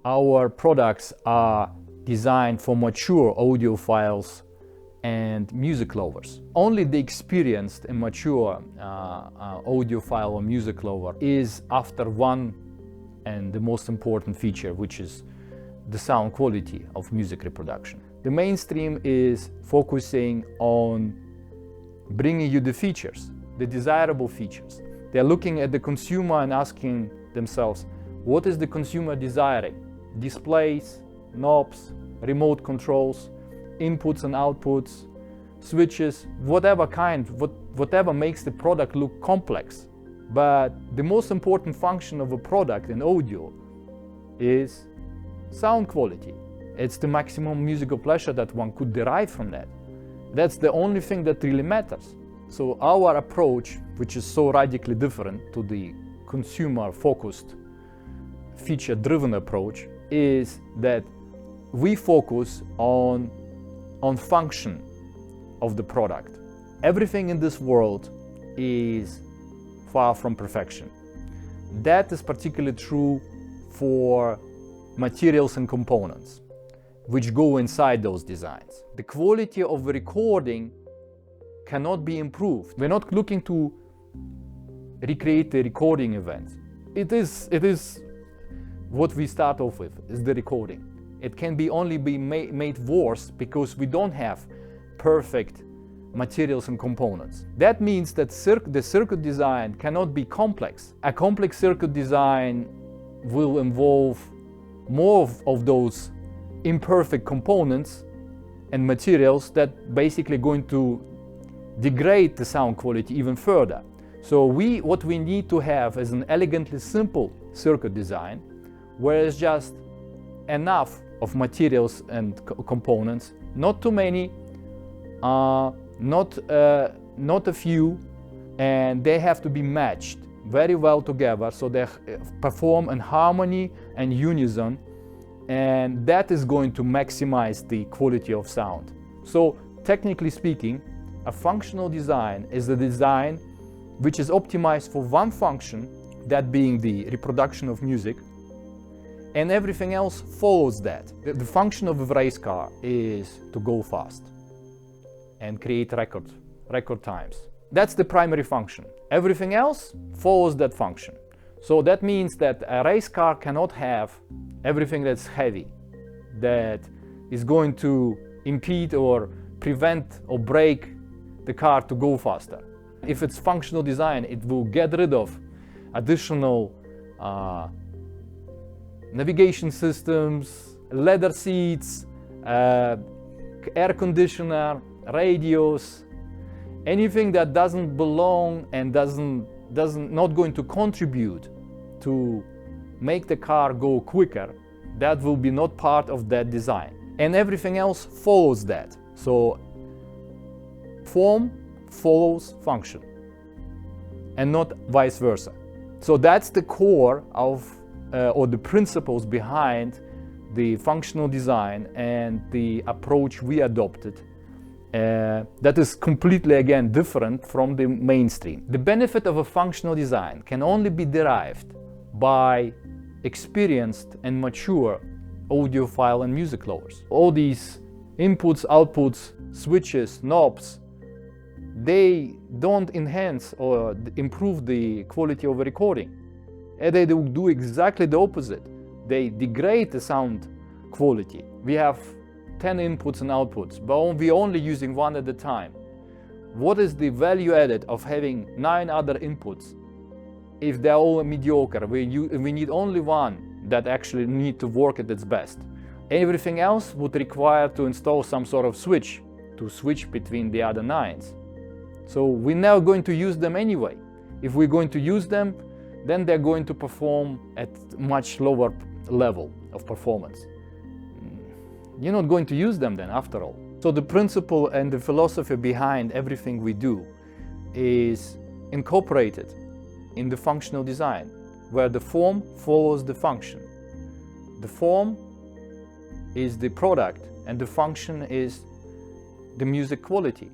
Our products are designed for mature audiophiles and music lovers. Only the experienced and mature audiophile or music lover is after one and the most important feature, which is the sound quality of music reproduction. The mainstream is focusing on bringing you the features, the desirable features. They're looking at the consumer and asking themselves, what is the consumer desiring? Displays, knobs, remote controls, inputs and outputs, switches, whatever kind, whatever makes the product look complex. But the most important function of a product in audio is sound quality. It's the maximum musical pleasure that one could derive from that. That's the only thing that really matters. So our approach, which is so radically different to the consumer-focused, feature-driven approach, is that we focus on function of the product. Everything in this world is far from perfection. That is particularly true for materials and components which go inside those designs. The quality of the recording cannot be improved. We're not looking to recreate the recording events. It is what we start off with, is the recording. It can only be made worse because we don't have perfect materials and components. That means that the circuit design cannot be complex. A complex circuit design will involve more of those imperfect components and materials that basically going to degrade the sound quality even further. So what we need to have is an elegantly simple circuit design where it's just enough of materials and components, not too many, not a few, and they have to be matched very well together so they perform in harmony and unison, and that is going to maximize the quality of sound. So technically speaking, a functional design is a design which is optimized for one function, that being the reproduction of music, and everything else follows that. The function of a race car is to go fast and create record times. That's the primary function. Everything else follows that function. So that means that a race car cannot have everything that's heavy, that is going to impede or prevent or break the car to go faster. If it's functional design, it will get rid of additional navigation systems, leather seats, air conditioner, radios, anything that doesn't belong and not going to contribute to make the car go quicker, that will be not part of that design. And everything else follows that. So form follows function and not vice versa. So that's the core of or the principles behind the functional design and the approach we adopted. That is completely, again, different from the mainstream. The benefit of a functional design can only be derived by experienced and mature audiophile and music lovers. All these inputs, outputs, switches, knobs, they don't enhance or improve the quality of a recording. And they do exactly the opposite. They degrade the sound quality. We have 10 inputs and outputs, but we're only using one at a time. What is the value added of having 9 other inputs if they're all mediocre? We need only one that actually need to work at its best. Everything else would require to install some sort of switch to switch between the other 9s. So we're now going to use them anyway. If we're going to use them, then they're going to perform at much lower level of performance. You're not going to use them then, after all. So the principle and the philosophy behind everything we do is incorporated in the functional design, where the form follows the function. The form is the product and the function is the music quality.